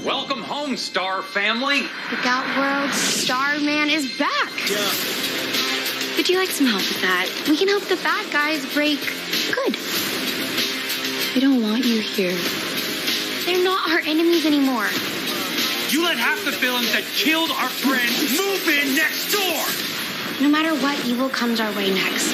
Welcome home, Star family. Look out, world. Starman is back. Yeah. Would you like some help with that? We can help the bad guys break good. We don't want you here. They're not our enemies anymore. You let half the villains that killed our friends move in next door. No matter what evil comes our way next,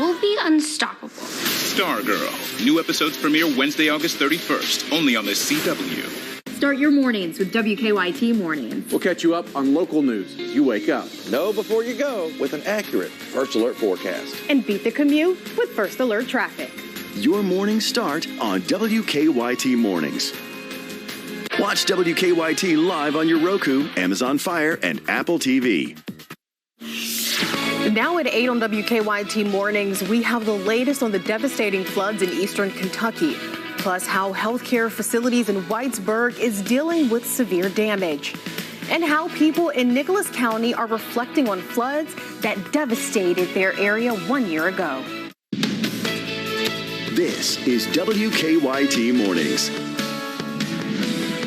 we'll be unstoppable. Stargirl. New episodes premiere Wednesday, August 31st, only on the CW. Start your mornings with WKYT Mornings. We'll catch you up on local news as you wake up. Know before you go with an accurate First Alert forecast. And beat the commute with First Alert traffic. Your mornings start on WKYT Mornings. Watch WKYT live on your Roku, Amazon Fire, and Apple TV. Now at 8 on WKYT Mornings, we have the latest on the devastating floods in eastern Kentucky, plus how healthcare facilities in Whitesburg is dealing with severe damage, and how people in Nicholas County are reflecting on floods that devastated their area 1 year ago. This is WKYT Mornings.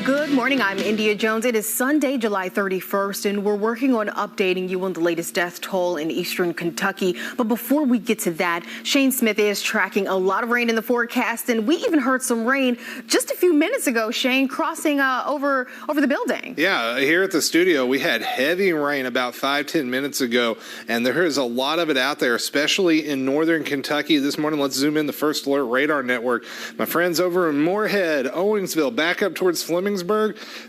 Good morning, I'm India Jones. It is Sunday, July 31st, and we're working on updating you on the latest death toll in eastern Kentucky. But before we get to that, Shane Smith is tracking a lot of rain in the forecast, and we even heard some rain just a few minutes ago, Shane, crossing over the building. Yeah, here at the studio, we had heavy rain about 5-10 minutes ago, and there is a lot of it out there, especially in northern Kentucky. This morning, let's zoom in the First Alert Radar Network. My friends over in Moorhead, Owensville, back up towards Fleming,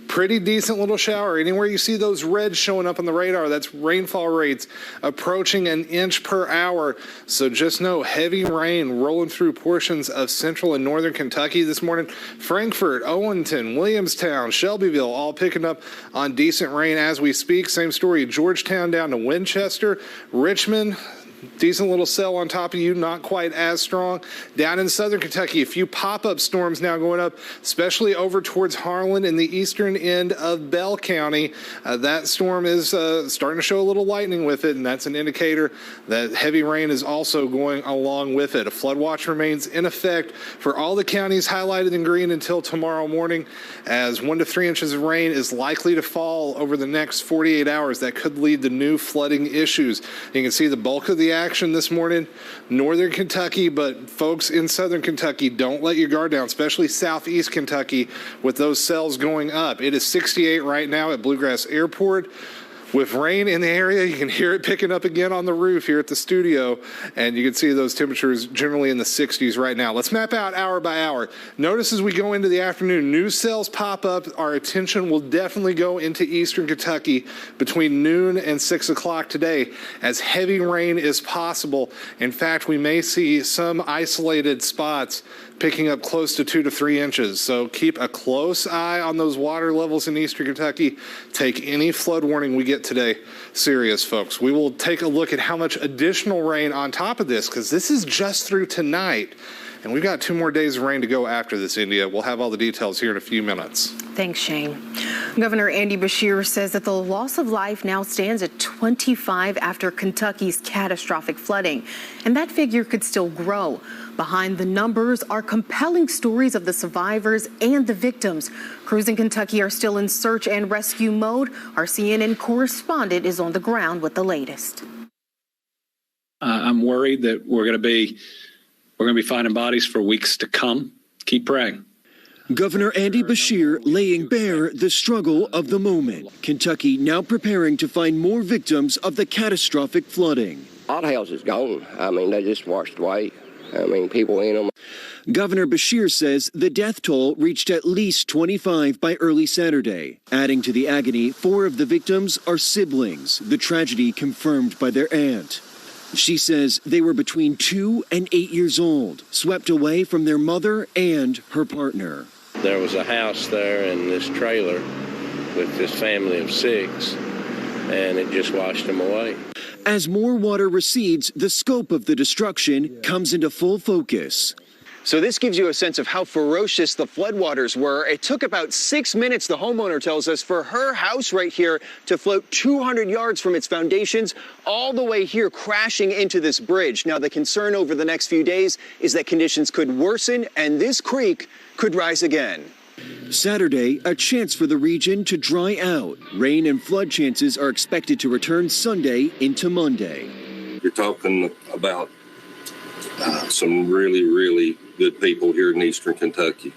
pretty decent little shower. Anywhere you see those reds showing up on the radar, that's rainfall rates approaching an inch per hour. So just know heavy rain rolling through portions of central and northern Kentucky this morning. Frankfort, Owenton, Williamstown, Shelbyville, all picking up on decent rain as we speak. Same story, Georgetown down to Winchester, Richmond. Decent little cell on top of you, not quite as strong. Down in southern Kentucky, a few pop-up storms now going up, especially over towards Harlan in the eastern end of Bell County. That storm is starting to show a little lightning with it, and that's an indicator that heavy rain is also going along with it. A flood watch remains in effect for all the counties highlighted in green until tomorrow morning, as 1 to 3 inches of rain is likely to fall over the next 48 hours. That could lead to new flooding issues. You can see the bulk of the action this morning, northern Kentucky, but folks in southern Kentucky, don't let your guard down, especially southeast Kentucky with those cells going up. It is 68 right now at Bluegrass Airport. With rain in the area, you can hear it picking up again on the roof here at the studio, and you can see those temperatures generally in the 60s right now. Let's map out hour by hour. Notice as we go into the afternoon, new cells pop up. Our attention will definitely go into eastern Kentucky between noon and 6 o'clock today, as heavy rain is possible. In fact, we may see some isolated spots picking up close to 2 to 3 inches. So keep a close eye on those water levels in eastern Kentucky. Take any flood warning we get today serious, folks. We will take a look at how much additional rain on top of this, because this is just through tonight. And we've got 2 more days of rain to go after this, India. We'll have all the details here in a few minutes. Thanks, Shane. Governor Andy Beshear says that the loss of life now stands at 25 after Kentucky's catastrophic flooding, and that figure could still grow. Behind the numbers are compelling stories of the survivors and the victims. Crews in Kentucky are still in search and rescue mode. Our CNN correspondent is on the ground with the latest. I'm worried that we're going to be finding bodies for weeks to come. Keep praying. Governor Andy Beshear laying bare the struggle of the moment. Kentucky now preparing to find more victims of the catastrophic flooding. All the houses gone. I mean, they just washed away. I mean, people in them. Governor Beshear says the death toll reached at least 25 by early Saturday. Adding to the agony, 4 of the victims are siblings, the tragedy confirmed by their aunt. She says they were between 2 and 8 years old, swept away from their mother and her partner. There was a house there and this trailer with this family of 6, and it just washed them away. As more water recedes, the scope of the destruction comes into full focus. So this gives you a sense of how ferocious the floodwaters were. It took about 6 minutes, the homeowner tells us, for her house right here to float 200 yards from its foundations all the way here, crashing into this bridge. Now, the concern over the next few days is that conditions could worsen and this creek could rise again. Saturday, a chance for the region to dry out. Rain and flood chances are expected to return Sunday into Monday. You're talking about some really, really good people here in Eastern Kentucky.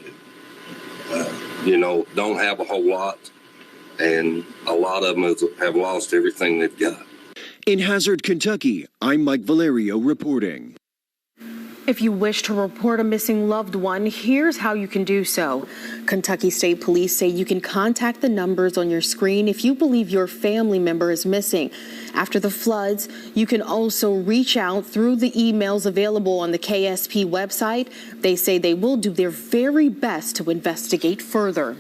Don't have a whole lot, and a lot of them have lost everything they've got. In Hazard, Kentucky, I'm Mike Valerio reporting. If you wish to report a missing loved one, here's how you can do so. Kentucky State Police say you can contact the numbers on your screen if you believe your family member is missing. After the floods, you can also reach out through the emails available on the KSP website. They say they will do their very best to investigate further.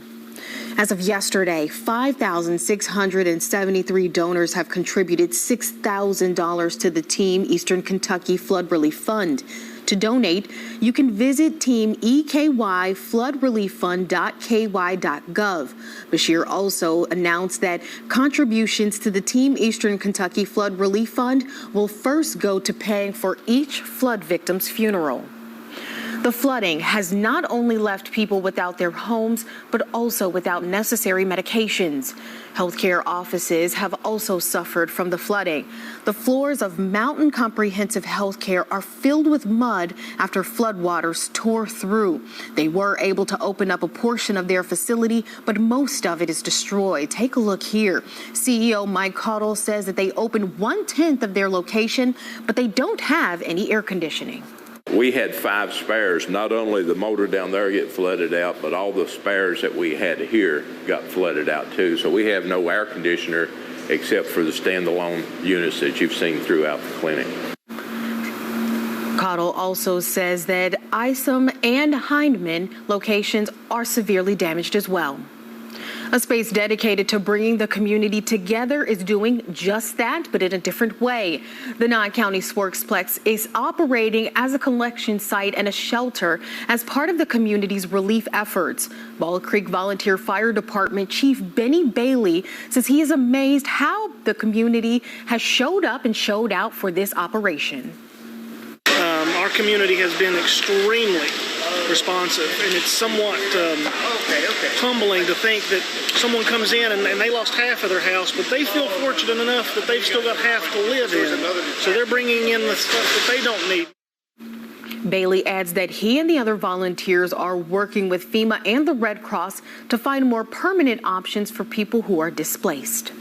As of yesterday, 5,673 donors have contributed $6,000 to the Team Eastern Kentucky Flood Relief Fund. To donate, you can visit Team EKY floodrelieffund.ky.gov. Bashir also announced that contributions to the Team Eastern Kentucky Flood Relief Fund will first go to paying for each flood victim's funeral. The flooding has not only left people without their homes, but also without necessary medications. Healthcare offices have also suffered from the flooding. The floors of Mountain Comprehensive Healthcare are filled with mud after floodwaters tore through. They were able to open up a portion of their facility, but most of it is destroyed. Take a look here. CEO Mike Caudill says that they opened 1/10 of their location, but they don't have any air conditioning. We had 5 spares. Not only the motor down there get flooded out, but all the spares that we had here got flooded out too. So we have no air conditioner except for the standalone units that you've seen throughout the clinic. Caudill also says that Isom and Hindman locations are severely damaged as well. A space dedicated to bringing the community together is doing just that, but in a different way. The 9-county Sporksplex is operating as a collection site and a shelter as part of the community's relief efforts. Ball Creek Volunteer Fire Department Chief Benny Bailey says he is amazed how the community has showed up and showed out for this operation. Our community has been extremely responsive, and it's somewhat humbling to think that someone comes in and they lost half of their house, but they feel fortunate enough that they've still got half to live in, so they're bringing in the stuff that they don't need. Bailey adds that he and the other volunteers are working with FEMA and the Red Cross to find more permanent options for people who are displaced.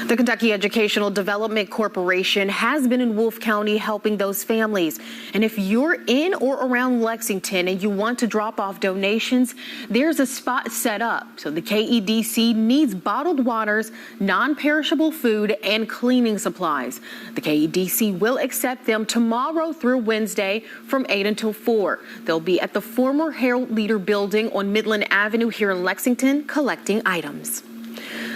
The Kentucky Educational Development Corporation has been in Wolfe County helping those families. And if you're in or around Lexington and you want to drop off donations, there's a spot set up. So the KEDC needs bottled waters, non-perishable food, and cleaning supplies. The KEDC will accept them tomorrow through Wednesday from 8 until 4. They'll be at the former Herald Leader building on Midland Avenue here in Lexington collecting items.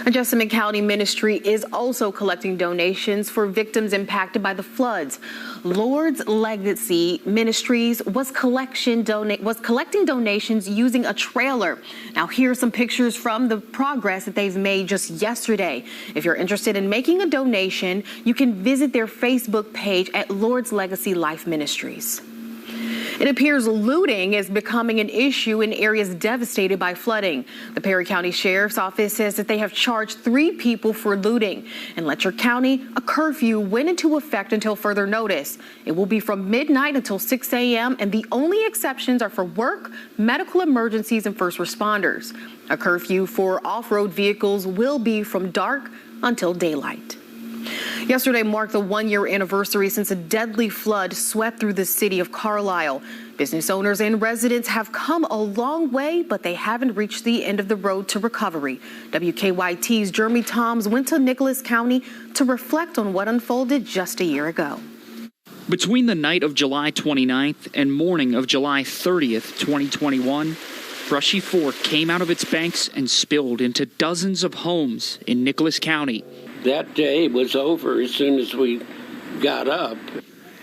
A Jessamine County ministry is also collecting donations for victims impacted by the floods. Lord's Legacy Ministries was collecting donations using a trailer. Now, here are some pictures from the progress that they've made just yesterday. If you're interested in making a donation, you can visit their Facebook page at Lord's Legacy Life Ministries. It appears looting is becoming an issue in areas devastated by flooding. The Perry County Sheriff's Office says that they have charged 3 people for looting. In Letcher County, a curfew went into effect until further notice. It will be from midnight until 6 a.m., and the only exceptions are for work, medical emergencies, and first responders. A curfew for off-road vehicles will be from dark until daylight. Yesterday marked the 1-year anniversary since a deadly flood swept through the city of Carlisle. Business owners and residents have come a long way, but they haven't reached the end of the road to recovery. WKYT's Jeremy Toms went to Nicholas County to reflect on what unfolded just a year ago. Between the night of July 29th and morning of July 30th, 2021, Brushy Fork came out of its banks and spilled into dozens of homes in Nicholas County. That day was over as soon as we got up.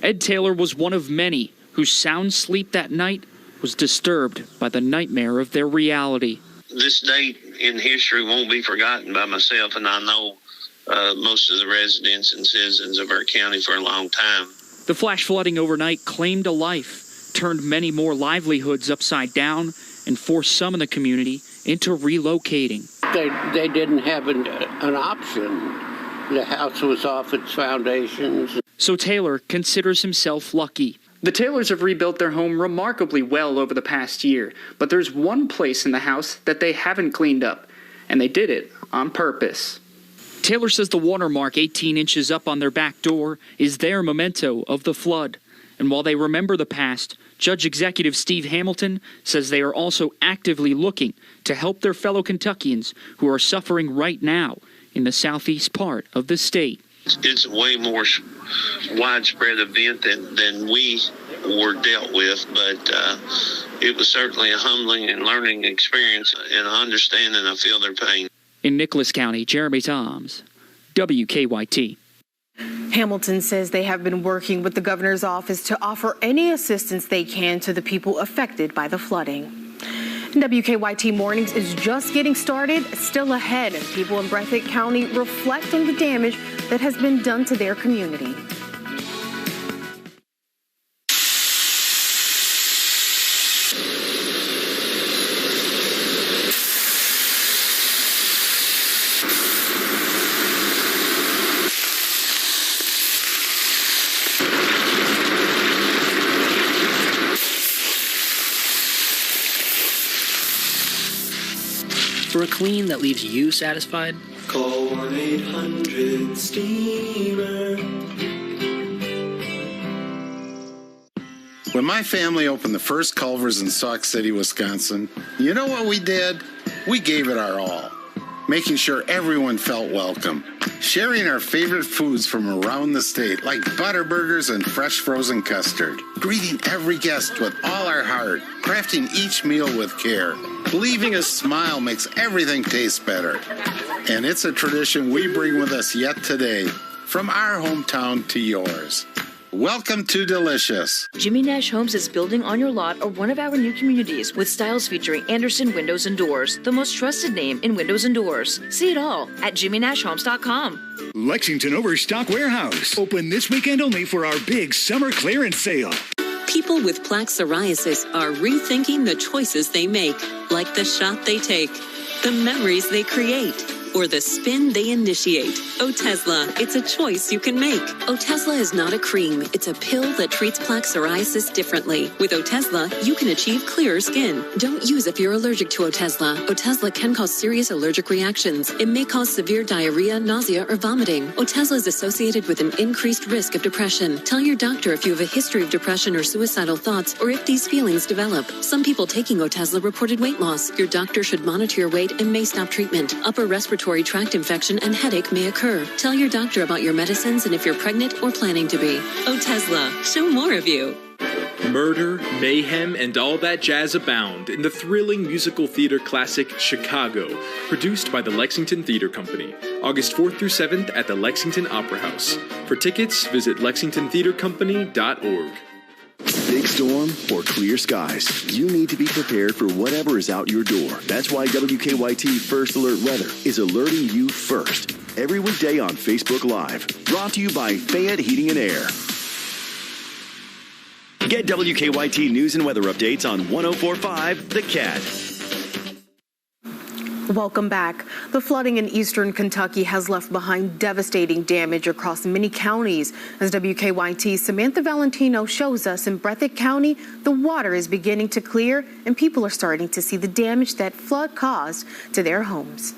Ed Taylor was one of many whose sound sleep that night was disturbed by the nightmare of their reality. This date in history won't be forgotten by myself, and I know most of the residents and citizens of our county for a long time. The flash flooding overnight claimed a life, turned many more livelihoods upside down, and forced some in the community into relocating. They didn't have an option. The house was off its foundations. So Taylor considers himself lucky. The Taylors have rebuilt their home remarkably well over the past year, but there's one place in the house that they haven't cleaned up, and they did it on purpose. Taylor says the watermark 18 inches up on their back door is their memento of the flood. And while they remember the past, Judge Executive Steve Hamilton says they are also actively looking to help their fellow Kentuckians who are suffering right now in the southeast part of the state. It's a way more widespread event than we were dealt with, but it was certainly a humbling and learning experience, and I understand and I feel their pain. In Nicholas County, Jeremy Toms, WKYT. Hamilton says they have been working with the governor's office to offer any assistance they can to the people affected by the flooding. WKYT Mornings is just getting started, still ahead as people in Breathitt County reflect on the damage that has been done to their community. For a clean that leaves you satisfied, call 1-800-STEAMER. When my family opened the first Culver's in Sauk City, Wisconsin, you know what we did? We gave it our all, making sure everyone felt welcome, sharing our favorite foods from around the state, like Butterburgers and fresh frozen custard, greeting every guest with all our heart, crafting each meal with care. Leaving a smile makes everything taste better. And it's a tradition we bring with us yet today, from our hometown to yours. Welcome to Delicious. Jimmy Nash Homes is building on your lot or one of our new communities with styles featuring Anderson Windows and Doors, the most trusted name in windows and doors. See it all at JimmyNashHomes.com. Lexington Overstock Warehouse. Open this weekend only for our big summer clearance sale. People with plaque psoriasis are rethinking the choices they make, like the shot they take, the memories they create, or the spin they initiate. Otezla, it's a choice you can make. Otezla is not a cream. It's a pill that treats plaque psoriasis differently. With Otezla, you can achieve clearer skin. Don't use if you're allergic to Otezla. Otezla can cause serious allergic reactions. It may cause severe diarrhea, nausea, or vomiting. Otezla is associated with an increased risk of depression. Tell your doctor if you have a history of depression or suicidal thoughts, or if these feelings develop. Some people taking Otezla reported weight loss. Your doctor should monitor your weight and may stop treatment. Upper respiratory tract infection and headache may occur. Tell your doctor about your medicines and if you're pregnant or planning to be. Otezla, show more of you. Murder, mayhem, and all that jazz abound in the thrilling musical theater classic Chicago, produced by the Lexington Theater Company, August 4th through 7th at the Lexington Opera House. For tickets, visit lexingtontheatercompany.org. Big storm or clear skies, you need to be prepared for whatever is out your door. That's why WKYT First Alert Weather is alerting you first. Every weekday on Facebook Live. Brought to you by Fayette Heating and Air. Get WKYT news and weather updates on 104.5 The Cat. Welcome back. The flooding in eastern Kentucky has left behind devastating damage across many counties. As WKYT's Samantha Valentino shows us, in Breathitt County, the water is beginning to clear and people are starting to see the damage that flood caused to their homes.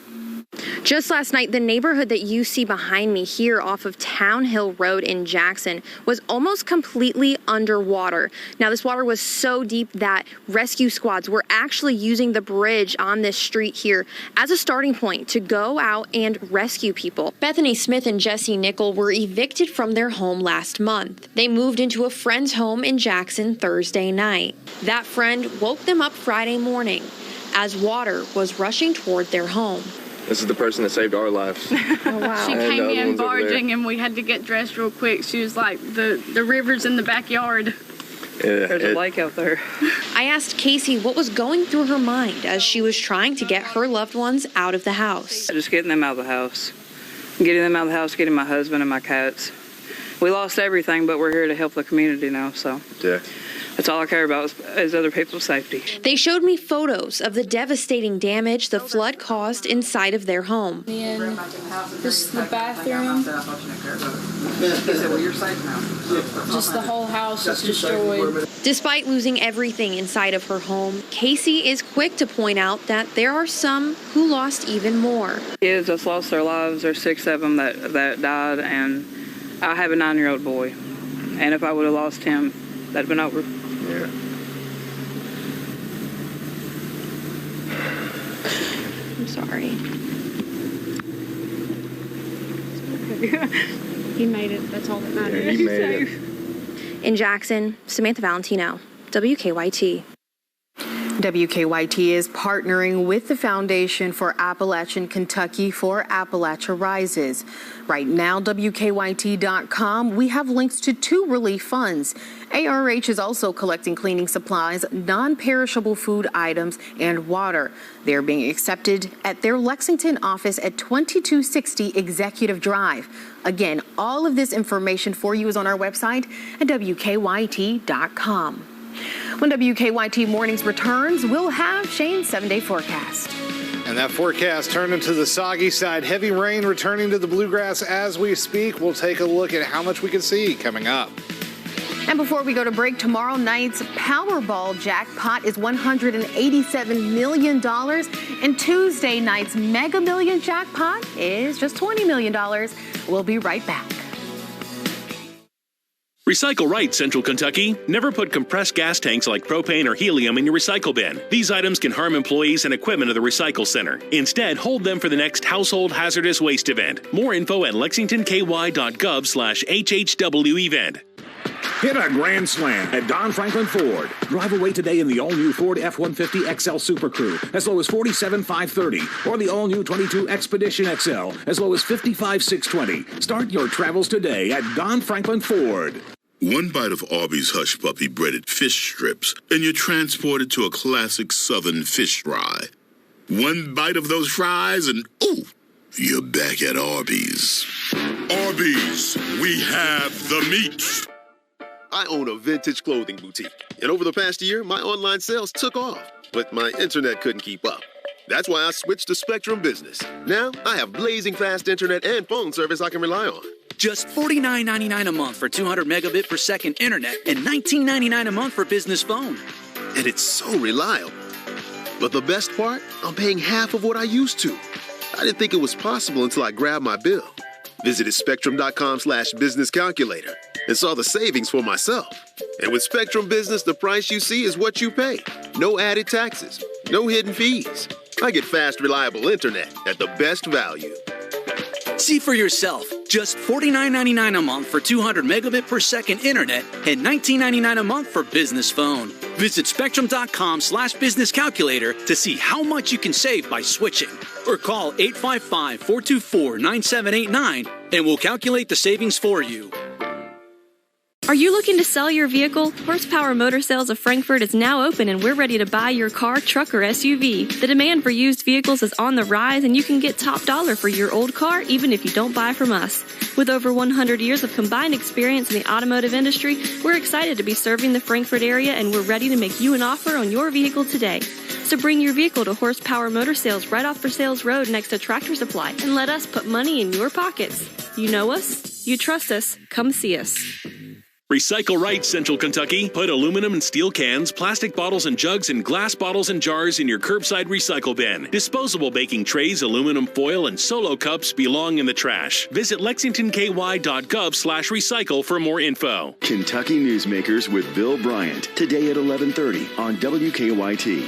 Just last night, the neighborhood that you see behind me here off of Town Hill Road in Jackson was almost completely underwater. Now, this water was so deep that rescue squads were actually using the bridge on this street here as a starting point to go out and rescue people. Bethany Smith and Jesse Nickel were evicted from their home last month. They moved into a friend's home in Jackson Thursday night. That friend woke them up Friday morning as water was rushing toward their home. This is the person that saved our lives. Oh, wow. She came in barging and we had to get dressed real quick. She was like, the river's in the backyard. Yeah, there's a lake out there. I asked Casey what was going through her mind as she was trying to get her loved ones out of the house. Just getting them out of the house. Getting them out of the house, getting my husband and my cats. We lost everything, but we're here to help the community now, so. Yeah. That's all I care about is other people's safety. They showed me photos of the devastating damage the flood caused inside of their home. And this is the bathroom. Just the whole house is destroyed. Despite losing everything inside of her home, Casey is quick to point out that there are some who lost even more. Kids just lost their lives. There's 6 of them that died, and I have a 9-year-old boy. And if I would have lost him, that'd been over. Yeah. I'm sorry. He made it. That's all that matters. Yeah, he made it. In Jackson, Samantha Valentino, WKYT. WKYT is partnering with the Foundation for Appalachian Kentucky for Appalachia Rises. Right now, WKYT.com, we have links to 2 relief funds. ARH is also collecting cleaning supplies, non-perishable food items, and water. They're being accepted at their Lexington office at 2260 Executive Drive. Again, all of this information for you is on our website at WKYT.com. When WKYT Mornings returns, we'll have Shane's 7-day forecast. And that forecast turned into the soggy side. Heavy rain returning to the bluegrass as we speak. We'll take a look at how much we can see coming up. And before we go to break, tomorrow night's Powerball jackpot is $187 million. And Tuesday night's Mega Million jackpot is just $20 million. We'll be right back. Recycle right, Central Kentucky. Never put compressed gas tanks like propane or helium in your recycle bin. These items can harm employees and equipment of the recycle center. Instead, hold them for the next household hazardous waste event. More info at lexingtonky.gov/HHW event. Hit a grand slam at Don Franklin Ford. Drive away today in the all-new Ford F-150 XL Super Crew as low as $47,530, or the all-new 22 Expedition XL as low as $55,620. Start your travels today at Don Franklin Ford. One bite of Arby's Hush Puppy breaded fish strips, and you're transported to a classic Southern fish fry. One bite of those fries, and ooh, you're back at Arby's. Arby's, we have the meat. I own a vintage clothing boutique, and over the past year, my online sales took off, but my internet couldn't keep up. That's why I switched to Spectrum Business. Now, I have blazing fast internet and phone service I can rely on. Just $49.99 a month for 200 megabit per second internet and $19.99 a month for business phone. And it's so reliable. But the best part, I'm paying half of what I used to. I didn't think it was possible until I grabbed my bill. Visited spectrum.com/business calculator and saw the savings for myself. And with Spectrum Business, the price you see is what you pay. No added taxes, no hidden fees. I get fast, reliable internet at the best value. See for yourself. Just $49.99 a month for 200 megabit per second internet and $19.99 a month for business phone. Visit spectrum.com/business calculator to see how much you can save by switching. Or call 855-424-9789 and we'll calculate the savings for you. Are you looking to sell your vehicle? Horsepower Motor Sales of Frankfort is now open and we're ready to buy your car, truck, or SUV. The demand for used vehicles is on the rise and you can get top dollar for your old car even if you don't buy from us. With over 100 years of combined experience in the automotive industry, we're excited to be serving the Frankfort area and we're ready to make you an offer on your vehicle today. So bring your vehicle to Horsepower Motor Sales right off Versailles Road next to Tractor Supply and let us put money in your pockets. You know us, you trust us, come see us. Recycle right, Central Kentucky. Put aluminum and steel cans, plastic bottles and jugs, and glass bottles and jars in your curbside recycle bin. Disposable baking trays, aluminum foil, and solo cups belong in the trash. Visit lexingtonky.gov/recycle for more info. Kentucky Newsmakers with Bill Bryant, today at 11:30 on WKYT.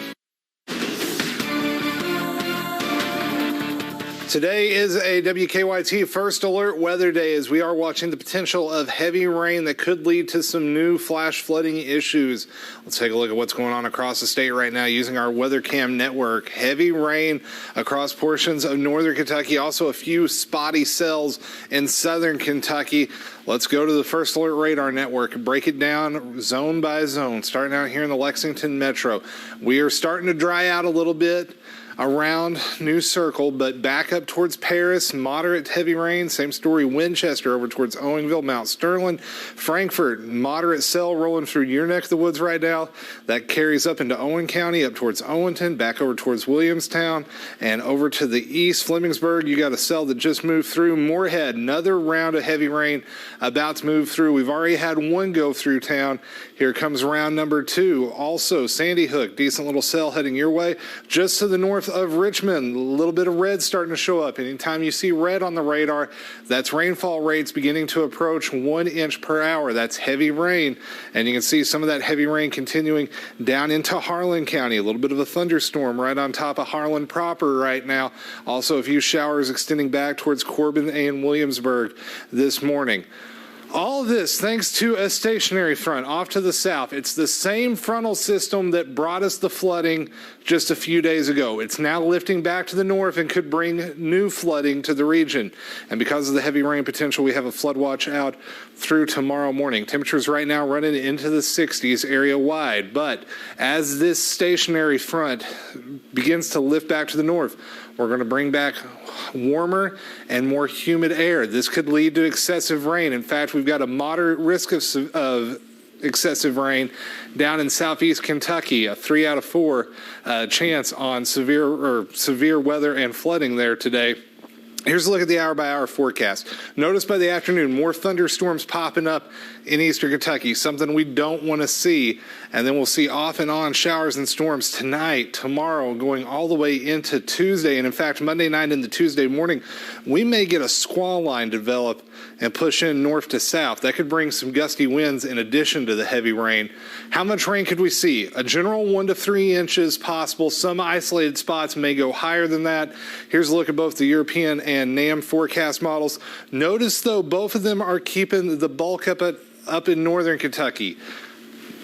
Today is a WKYT First Alert Weather Day as we are watching the potential of heavy rain that could lead to some new flash flooding issues. Let's take a look at what's going on across the state right now using our WeatherCam network. Heavy rain across portions of northern Kentucky, also a few spotty cells in southern Kentucky. Let's go to the First Alert Radar Network and break it down zone by zone, starting out here in the Lexington Metro. We are starting to dry out a little bit. around New Circle, but back up towards Paris, moderate to heavy rain. Same story, Winchester over towards Owensville, Mount Sterling. Frankfort, moderate cell rolling through your neck of the woods right now. That carries up into Owen County, up towards Owenton, back over towards Williamstown, and over to the east, Flemingsburg. You got a cell that just moved through. Moorhead, another round of heavy rain about to move through. We've already had one go through town. Here comes round number 2. Also, Sandy Hook, decent little cell heading your way. Just to the north of Richmond, a little bit of red starting to show up. Anytime you see red on the radar, that's rainfall rates beginning to approach 1 inch per hour. That's heavy rain. And you can see some of that heavy rain continuing down into Harlan County. A little bit of a thunderstorm right on top of Harlan proper right now. Also, a few showers extending back towards Corbin and Williamsburg this morning. All of this thanks to a stationary front off to the south. It's the same frontal system that brought us the flooding just a few days ago. It's now lifting back to the north and could bring new flooding to the region. And because of the heavy rain potential, we have a flood watch out through tomorrow morning. Temperatures right now running into the 60s area wide. But as this stationary front begins to lift back to the north, we're going to bring back warmer and more humid air. This could lead to excessive rain. In fact, we've got a moderate risk of excessive rain down in southeast Kentucky, a 3 out of 4 chance on severe weather and flooding there today. Here's a look at the hour-by-hour forecast. Notice by the afternoon, more thunderstorms popping up in eastern Kentucky, something we don't want to see. And then we'll see off and on showers and storms tonight, tomorrow, going all the way into Tuesday. And in fact, Monday night into Tuesday morning, we may get a squall line develop and push in north to south. That could bring some gusty winds in addition to the heavy rain. How much rain could we see? A general 1 to 3 inches possible. Some isolated spots may go higher than that. Here's a look at both the European and NAM forecast models. Notice, though, both of them are keeping the bulk up in northern Kentucky.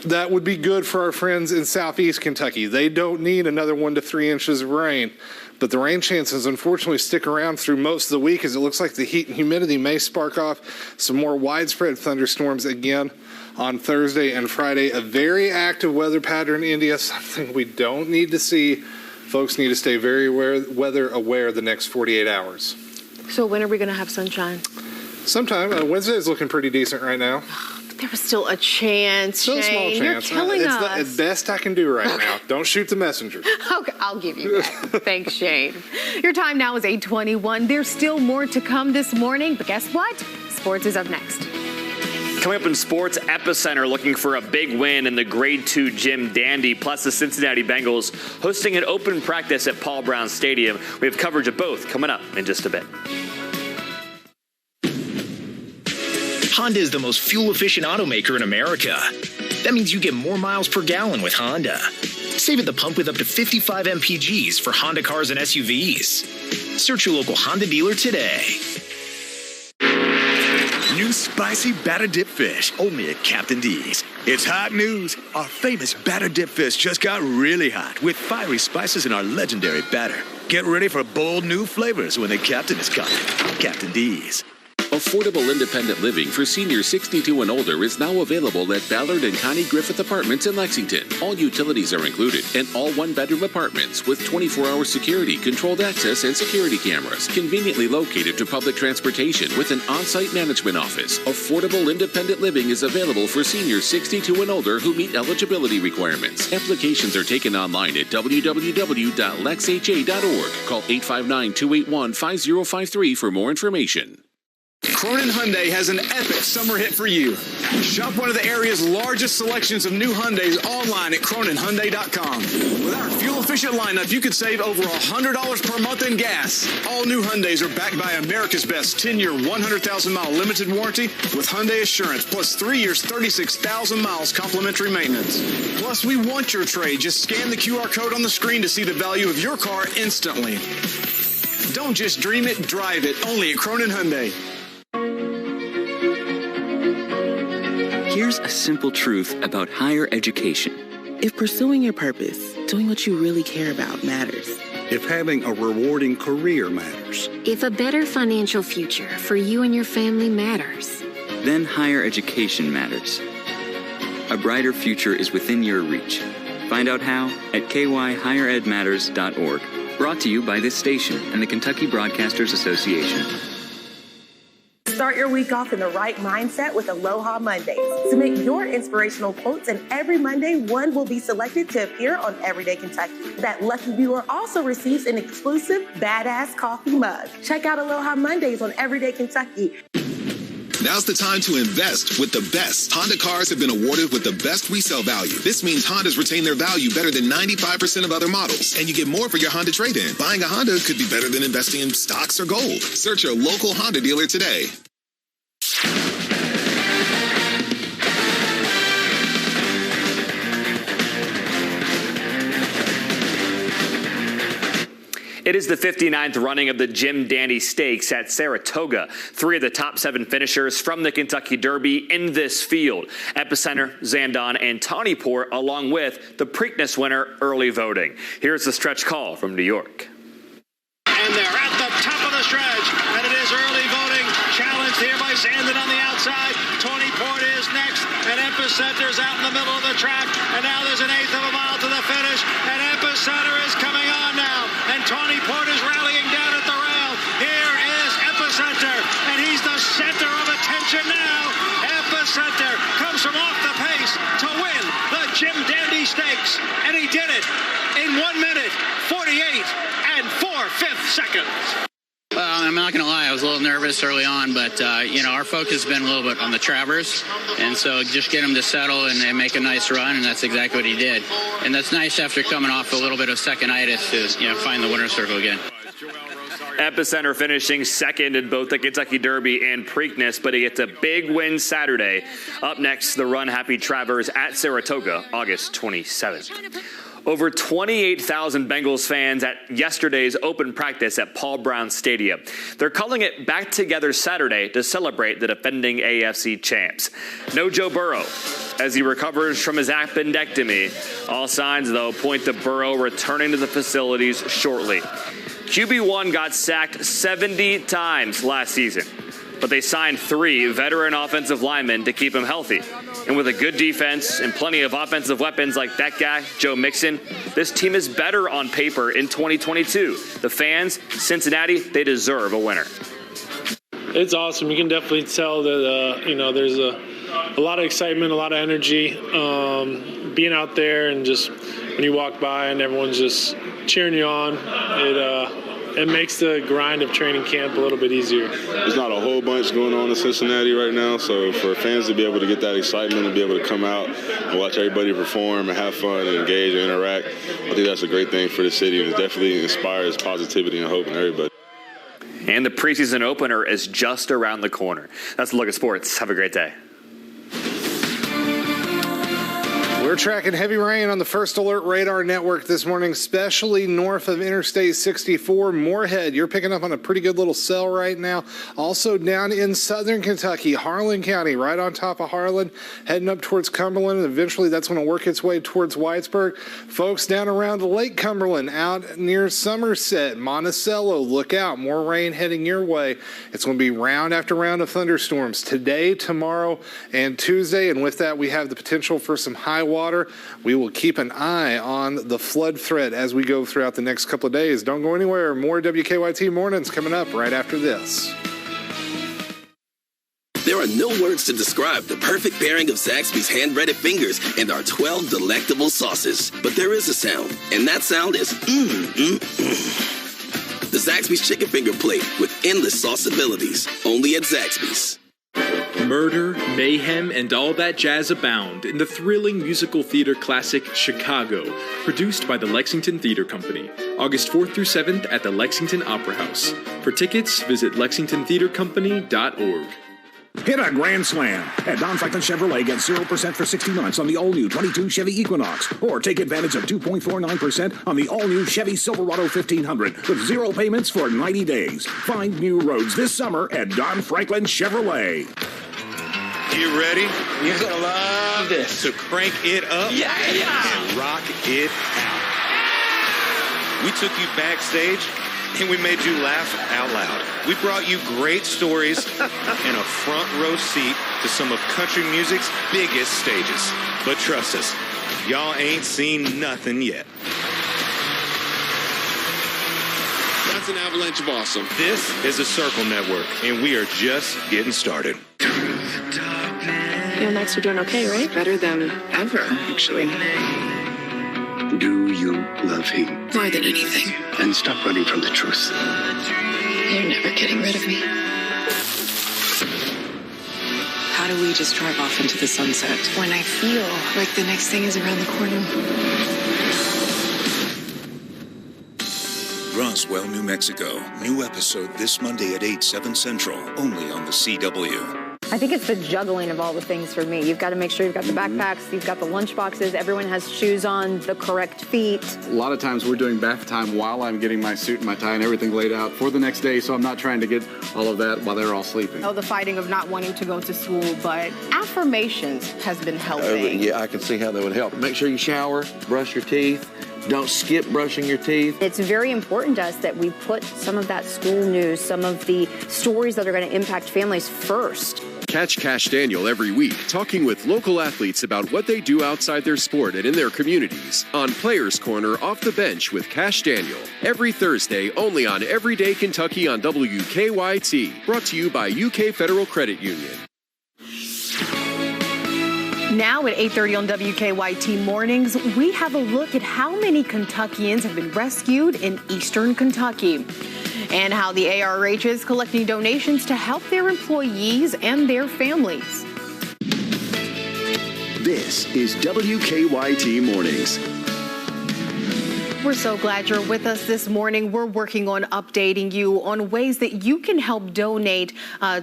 That would be good for our friends in southeast Kentucky. They don't need another 1 to 3 inches of rain. But the rain chances, unfortunately, stick around through most of the week, as it looks like the heat and humidity may spark off some more widespread thunderstorms again on Thursday and Friday. A very active weather pattern in India, something we don't need to see. Folks need to stay very weather aware the next 48 hours. So when are we going to have sunshine? Sometime. Wednesday is looking pretty decent right now. There was still a chance, Still a small Shane. chance. You're killing us. It's the best I can do right now. Don't shoot the messenger. Okay, I'll give you that. Thanks, Shane. Your time now is 8:21. There's still more to come this morning, but guess what? Sports is up next. Coming up in sports, Epicenter looking for a big win in the Grade 2 Gym Dandy, plus the Cincinnati Bengals hosting an open practice at Paul Brown Stadium. We have coverage of both coming up in just a bit. Honda is the most fuel-efficient automaker in America. That means you get more miles per gallon with Honda. Save at the pump with up to 55 MPGs for Honda cars and SUVs. Search your local Honda dealer today. New spicy batter dip fish, only at Captain D's. It's hot news. Our famous batter dip fish just got really hot with fiery spices in our legendary batter. Get ready for bold new flavors when the captain is coming. Captain D's. Affordable independent living for seniors 62 and older is now available at Ballard and Connie Griffith Apartments in Lexington. All utilities are included and all one-bedroom apartments with 24-hour security, controlled access, and security cameras. Conveniently located to public transportation with an on-site management office. Affordable independent living is available for seniors 62 and older who meet eligibility requirements. Applications are taken online at www.lexha.org. Call 859-281-5053 for more information. Cronin Hyundai has an epic summer hit for you. Shop one of the area's largest selections of new Hyundais online at CroninHyundai.com. With our fuel-efficient lineup, you could save over $100 per month in gas. All new Hyundais are backed by America's best 10-year, 100,000-mile limited warranty with Hyundai Assurance, plus 3 years, 36,000 miles complimentary maintenance. Plus, we want your trade. Just scan the QR code on the screen to see the value of your car instantly. Don't just dream it, drive it. Only at Cronin Hyundai. Here's a simple truth about higher education. If pursuing your purpose, doing what you really care about matters. If having a rewarding career matters. If a better financial future for you and your family matters. Then higher education matters. A brighter future is within your reach. Find out how at kyhigheredmatters.org. Brought to you by this station and the Kentucky Broadcasters Association. Start your week off in the right mindset with Aloha Mondays. Submit your inspirational quotes, and every Monday, one will be selected to appear on Everyday Kentucky. That lucky viewer also receives an exclusive Badass Coffee mug. Check out Aloha Mondays on Everyday Kentucky. Now's the time to invest with the best. Honda cars have been awarded with the best resale value. This means Hondas retain their value better than 95% of other models, and you get more for your Honda trade-in. Buying a Honda could be better than investing in stocks or gold. Search your local Honda dealer today. It is the 59th running of the Jim Dandy Stakes at Saratoga. 3 of the top 7 finishers from the Kentucky Derby in this field. Epicenter, Zandon, and Tawnyport, along with the Preakness winner, Early Voting. Here's the stretch call from New York. And they're at the top of the stretch, and it is Early Voting, challenged here by Zandon on the outside. Tawnyport is next, and Epicenter's out in the middle of the track, and now there's an eighth of a mile to the finish, and Epicenter is coming on now, and Tawnyport is rallying down at the rail. Here is Epicenter, and he's the center of attention now. Epicenter comes from off the pace to win the Jim Dandy Stakes, and he did it in 1 minute, 48 and 4/5 seconds. Well, I'm not going to lie, I was a little nervous early on, but, our focus has been a little bit on the Travers, and so just get him to settle and make a nice run, and that's exactly what he did. And that's nice after coming off a little bit of second-itis to, find the winner's circle again. Epicenter finishing second in both the Kentucky Derby and Preakness, but he gets a big win Saturday. Up next, the Run Happy Travers at Saratoga, August 27th. Over 28,000 Bengals fans at yesterday's open practice at Paul Brown Stadium. They're calling it Back Together Saturday to celebrate the defending AFC champs. No Joe Burrow as he recovers from his appendectomy. All signs, though, point to Burrow returning to the facilities shortly. QB1 got sacked 70 times last season, but they signed 3 veteran offensive linemen to keep him healthy. And with a good defense and plenty of offensive weapons like that guy, Joe Mixon, this team is better on paper in 2022. The fans, Cincinnati, they deserve a winner. It's awesome. You can definitely tell that, there's a lot of excitement, a lot of energy. Being out there and just when you walk by and everyone's just cheering you on, it makes the grind of training camp a little bit easier. There's not a whole bunch going on in Cincinnati right now, so for fans to be able to get that excitement and be able to come out and watch everybody perform and have fun and engage and interact, I think that's a great thing for the city, and it definitely inspires positivity and hope in everybody. And the preseason opener is just around the corner. That's a look at sports. Have a great day. We're tracking heavy rain on the First Alert Radar Network this morning, especially north of Interstate 64, Moorhead. You're picking up on a pretty good little cell right now. Also down in southern Kentucky, Harlan County, right on top of Harlan, heading up towards Cumberland, and eventually that's going to work its way towards Whitesburg. Folks down around Lake Cumberland, out near Somerset, Monticello, look out. More rain heading your way. It's going to be round after round of thunderstorms today, tomorrow, and Tuesday, and with that we have the potential for some high water. We will keep an eye on the flood threat as we go throughout the next couple of days. Don't go anywhere. More WKYT Mornings coming up right after this. There are no words to describe the perfect pairing of Zaxby's hand-breaded fingers and our 12 delectable sauces. But there is a sound, and that sound is The Zaxby's Chicken Finger Plate with endless sauce abilities. Only at Zaxby's. Murder, mayhem, and all that jazz abound in the thrilling musical theater classic Chicago, produced by the Lexington Theater Company, August 4th through 7th at the Lexington Opera House. For tickets, visit lexingtontheatercompany.org. Hit a grand slam at Don Franklin Chevrolet. Get 0% for 60 months on the all-new 22 Chevy Equinox, or take advantage of 2.49% on the all-new Chevy Silverado 1500 with 0 payments for 90 days. Find new roads this summer at Don Franklin Chevrolet. You ready? You're gonna love this. To crank it up and rock it out. We took you backstage and we made you laugh out loud. We brought you great stories and a front row seat to some of country music's biggest stages. But trust us, y'all ain't seen nothing yet. That's an avalanche of awesome. This is the Circle Network, and we are just getting started. You and Max are doing okay, right? Better than ever, actually. Do you love him? More than anything. And stop running from the truth. You're never getting rid of me. How do we just drive off into the sunset when I feel like the next thing is around the corner? Roswell, New Mexico. New episode this Monday at 8, 7 Central, only on the CW. I think it's the juggling of all the things for me. You've got to make sure you've got the backpacks, you've got the lunch boxes, everyone has shoes on the correct feet. A lot of times we're doing bath time while I'm getting my suit and my tie and everything laid out for the next day, so I'm not trying to get all of that while they're all sleeping. Oh, the fighting of not wanting to go to school, but affirmations has been helping. Yeah, I can see how that would help. Make sure you shower, brush your teeth. Don't skip brushing your teeth. It's very important to us that we put some of that school news, some of the stories that are going to impact families first. Catch Cash Daniel every week, talking with local athletes about what they do outside their sport and in their communities on Players Corner Off the Bench with Cash Daniel. Every Thursday, only on Everyday Kentucky on WKYT. Brought to you by UK Federal Credit Union. Now at 8:30 on WKYT Mornings, we have a look at how many Kentuckians have been rescued in eastern Kentucky and how the ARH is collecting donations to help their employees and their families. This is WKYT Mornings. We're so glad you're with us this morning. We're working on updating you on ways that you can help donate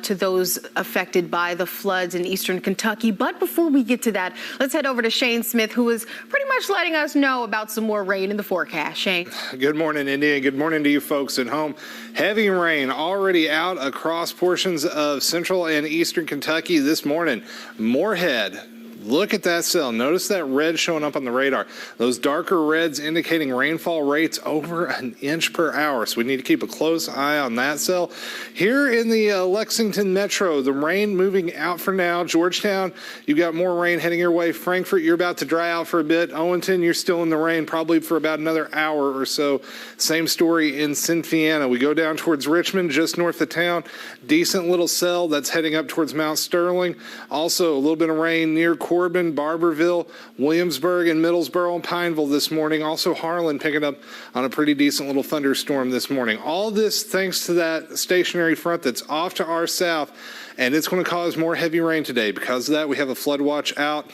to those affected by the floods in eastern Kentucky. But before we get to that, let's head over to Shane Smith, who is pretty much letting us know about some more rain in the forecast. Shane. Good morning, Indy, and good morning to you folks at home. Heavy rain already out across portions of central and eastern Kentucky this morning. Moorhead. Look at that cell. Notice that red showing up on the radar. Those darker reds indicating rainfall rates over an inch per hour. So we need to keep a close eye on that cell. Here in the Lexington Metro, the rain moving out for now. Georgetown, you've got more rain heading your way. Frankfort, you're about to dry out for a bit. Owenton, you're still in the rain probably for about another hour or so. Same story in Cynthiana. We go down towards Richmond, just north of town. Decent little cell that's heading up towards Mount Sterling. Also, a little bit of rain near Corbin, Barberville, Williamsburg, and Middlesboro and Pineville this morning. Also Harlan picking up on a pretty decent little thunderstorm this morning. All this thanks to that stationary front that's off to our south, and it's going to cause more heavy rain today. Because of that, we have a flood watch out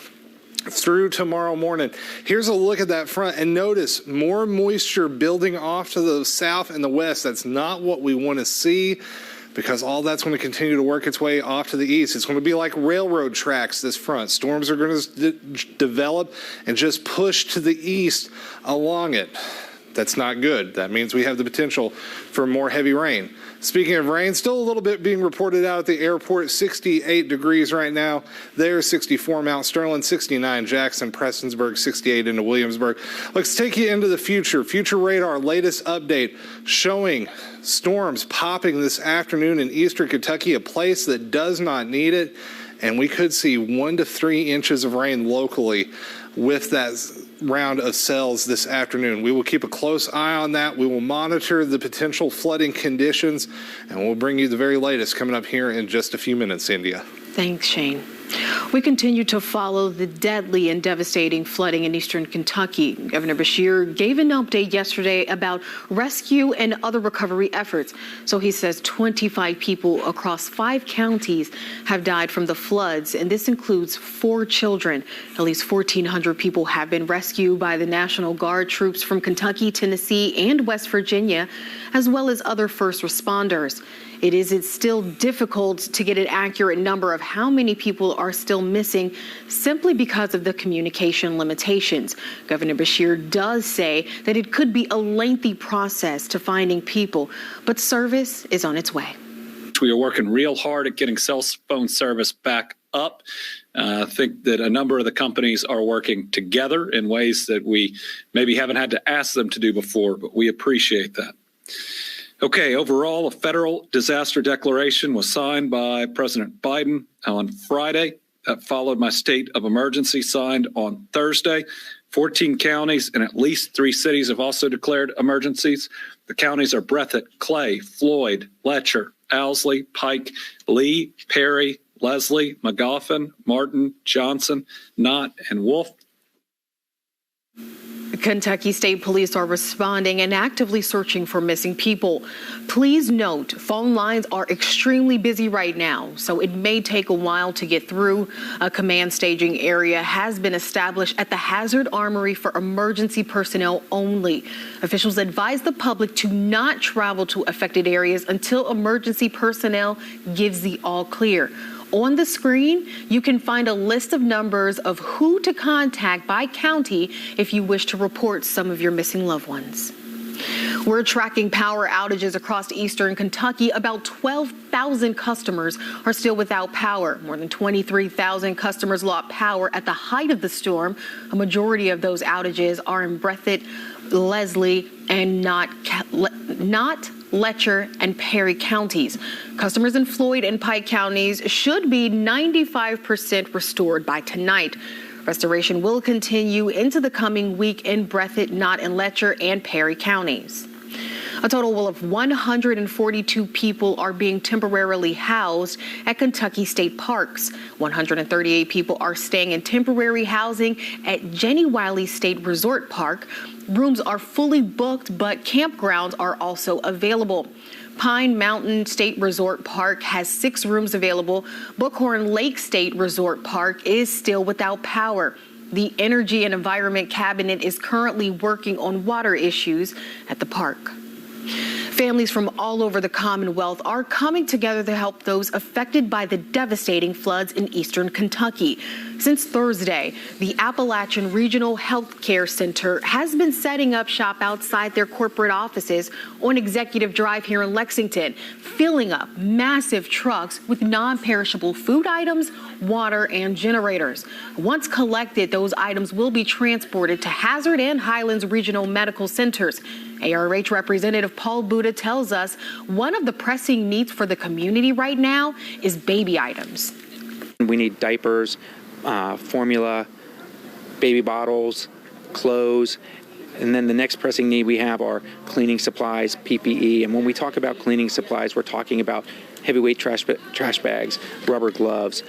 through tomorrow morning. Here's a look at that front, and notice more moisture building off to the south and the west. That's not what we want to see, because all that's going to continue to work its way off to the east. It's going to be like railroad tracks, this front. Storms are going to develop and just push to the east along it. That's not good. That means we have the potential for more heavy rain. Speaking of rain, still a little bit being reported out at the airport. 68 degrees right now. There, 64 Mount Sterling, 69 Jackson, Prestonsburg, 68 into Williamsburg. Let's take you into the future. Future radar, latest update showing storms popping this afternoon in eastern Kentucky, a place that does not need it. And we could see 1 to 3 inches of rain locally with that round of cells this afternoon. We will keep a close eye on that. We will monitor the potential flooding conditions, and we'll bring you the very latest coming up here in just a few minutes, India. Thanks, Shane. We continue to follow the deadly and devastating flooding in eastern Kentucky. Governor Beshear gave an update yesterday about rescue and other recovery efforts. So he says 25 people across 5 counties have died from the floods, and this includes 4 children. At least 1,400 people have been rescued by the National Guard troops from Kentucky, Tennessee, and West Virginia, as well as other first responders. It's still difficult to get an accurate number of how many people are still missing simply because of the communication limitations. Governor Beshear does say that it could be a lengthy process to finding people, but service is on its way. We are working real hard at getting cell phone service back up. I think that a number of the companies are working together in ways that we maybe haven't had to ask them to do before, but we appreciate that. Okay, overall, a federal disaster declaration was signed by President Biden on Friday. That followed my state of emergency signed on Thursday. 14 counties and at least 3 cities have also declared emergencies. The counties are Breathitt, Clay, Floyd, Letcher, Owsley, Pike, Lee, Perry, Leslie, Magoffin, Martin, Johnson, Knott, and Wolf. Kentucky State Police are responding and actively searching for missing people. Please note, phone lines are extremely busy right now, so it may take a while to get through. A command staging area has been established at the Hazard Armory for emergency personnel only. Officials advise the public to not travel to affected areas until emergency personnel gives the all clear. On the screen, you can find a list of numbers of who to contact by county if you wish to report some of your missing loved ones. We're tracking power outages across eastern Kentucky. About 12,000 customers are still without power. More than 23,000 customers lost power at the height of the storm. A majority of those outages are in Breathitt, Leslie, and not Letcher and Perry counties. Customers in Floyd and Pike counties should be 95% restored by tonight. Restoration will continue into the coming week in Breathitt, Knott, and Letcher and Perry counties. A total of 142 people are being temporarily housed at Kentucky State Parks. 138 people are staying in temporary housing at Jenny Wiley State Resort Park. Rooms are fully booked, but campgrounds are also available. Pine Mountain State Resort Park has 6 rooms available. Buckhorn Lake State Resort Park is still without power. The Energy and Environment Cabinet is currently working on water issues at the park. Families from all over the Commonwealth are coming together to help those affected by the devastating floods in eastern Kentucky. Since Thursday, the Appalachian Regional Health Care Center has been setting up shop outside their corporate offices on Executive Drive here in Lexington, filling up massive trucks with non-perishable food items, water, and generators. Once collected, those items will be transported to Hazard and Highlands Regional Medical Centers. ARH Representative Paul Buda tells us one of the pressing needs for the community right now is baby items. We need diapers, formula, baby bottles, clothes, and then the next pressing need we have are cleaning supplies, PPE. And when we talk about cleaning supplies, we're talking about heavyweight trash bags, rubber gloves,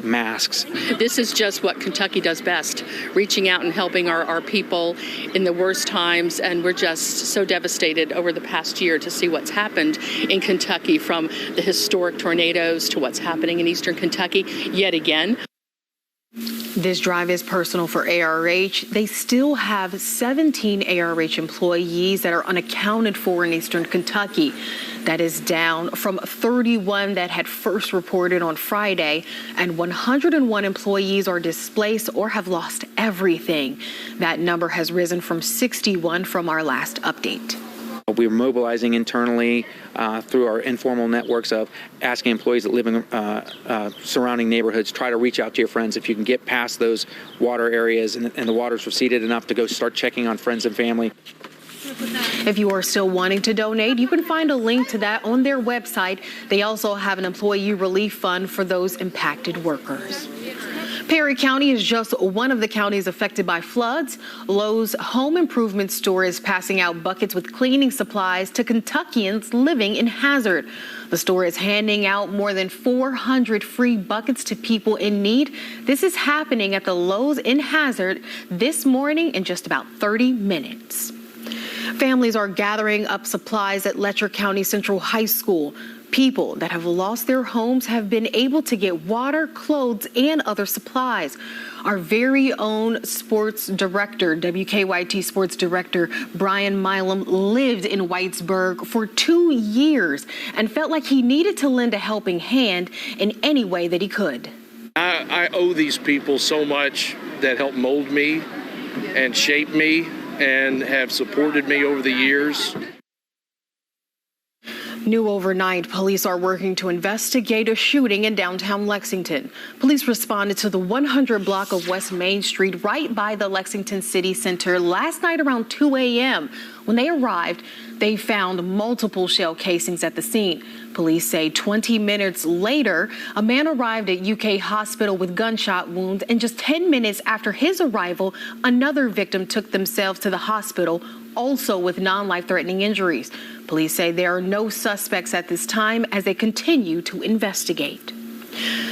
masks. This is just what Kentucky does best, reaching out and helping our people in the worst times. And we're just so devastated over the past year to see what's happened in Kentucky, from the historic tornadoes to what's happening in eastern Kentucky yet again. This drive is personal for ARH. They still have 17 ARH employees that are unaccounted for in eastern Kentucky. That is down from 31 that had first reported on Friday, and 101 employees are displaced or have lost everything. That number has risen from 61 from our last update. We're mobilizing internally through our informal networks of asking employees that live in surrounding neighborhoods, try to reach out to your friends. If you can get past those water areas and the water's receded enough to go start checking on friends and family. If you are still wanting to donate, you can find a link to that on their website. They also have an employee relief fund for those impacted workers. Perry County is just one of the counties affected by floods. Lowe's Home Improvement Store is passing out buckets with cleaning supplies to Kentuckians living in Hazard. The store is handing out more than 400 free buckets to people in need. This is happening at the Lowe's in Hazard this morning in just about 30 minutes. Families are gathering up supplies at Letcher County Central High School. People that have lost their homes have been able to get water, clothes, and other supplies. Our very own sports director, WKYT sports director, Brian Milam, lived in Whitesburg for 2 years and felt like he needed to lend a helping hand in any way that he could. I owe these people so much that helped mold me and shape me and have supported me over the years. New overnight, police are working to investigate a shooting in downtown Lexington. Police responded to the 100 block of West Main Street right by the Lexington City Center last night around 2 a.m. When they arrived, they found multiple shell casings at the scene. Police say 20 minutes later, a man arrived at UK Hospital with gunshot wounds, and just 10 minutes after his arrival, another victim took themselves to the hospital also with non-life-threatening injuries. Police say there are no suspects at this time as they continue to investigate.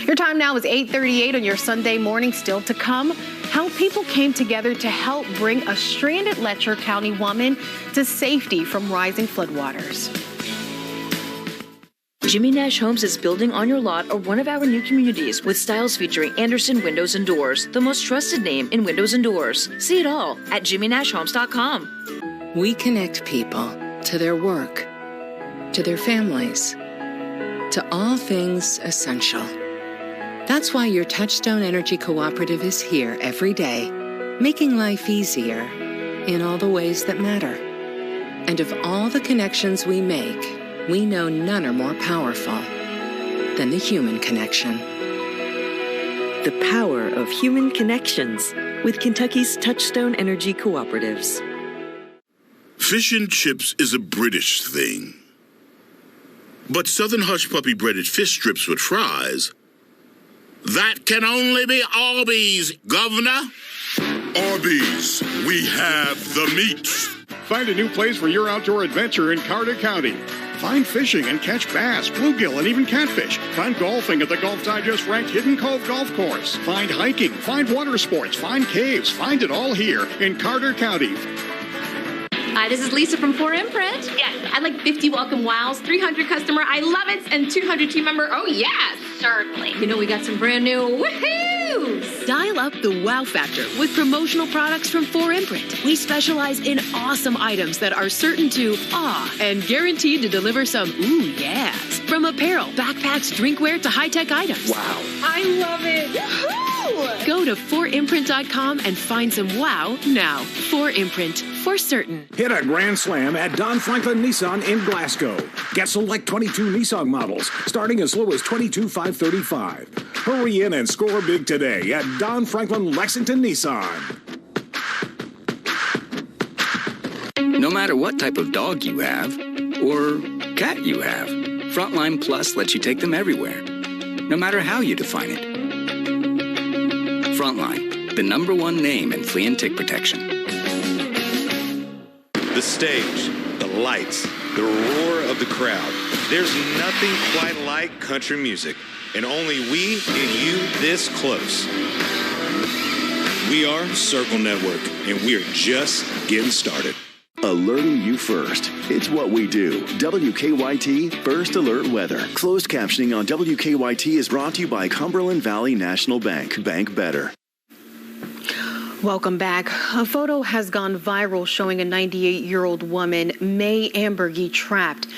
Your time now is 8:38 on your Sunday morning. Still to come, how people came together to help bring a stranded Letcher County woman to safety from rising floodwaters. Jimmy Nash Homes is building on your lot or one of our new communities with styles featuring Anderson Windows and Doors, the most trusted name in windows and doors. See it all at jimmynashhomes.com. We connect people to their work, to their families, to all things essential. That's why your Touchstone Energy Cooperative is here every day, making life easier in all the ways that matter. And of all the connections we make, we know none are more powerful than the human connection. The power of human connections with Kentucky's Touchstone Energy Cooperatives. Fish and chips is a British thing. But Southern Hush Puppy breaded fish strips with fries, that can only be Arby's, Governor. Arby's, we have the meat. Find a new place for your outdoor adventure in Carter County. Find fishing and catch bass, bluegill, and even catfish. Find golfing at the Golf Digest ranked Hidden Cove Golf Course. Find hiking, find water sports, find caves. Find it all here in Carter County. Hi, this is Lisa from 4Imprint. Yes, I'd like 50 welcome wows, 300 customer I love it, and 200 team member. Oh, yes, certainly. You know, we got some brand new woohoos. Dial up the wow factor with promotional products from 4Imprint. We specialize in awesome items that are certain to awe and guaranteed to deliver some ooh yes. From apparel, backpacks, drinkware to high-tech items. Wow. I love it. Woohoo! Go to 4imprint.com and find some wow now. 4Imprint, for certain. Hit a grand slam at Don Franklin Nissan in Glasgow. Get select 22 Nissan models starting as low as $22,535. Hurry in and score big today at Don Franklin Lexington Nissan. No matter what type of dog you have or cat you have, Frontline Plus lets you take them everywhere, no matter how you define it. Frontline, the #1 name in flea and tick protection. The stage, the lights, the roar of the crowd. There's nothing quite like country music, and only we get you this close. We are Circle Network, and we are just getting started. Alerting you first. It's what we do. WKYT First Alert Weather. Closed captioning on WKYT is brought to you by Cumberland Valley National Bank. Bank better. Welcome back. A photo has gone viral showing a 98-year-old woman, May Ambergy, trapped.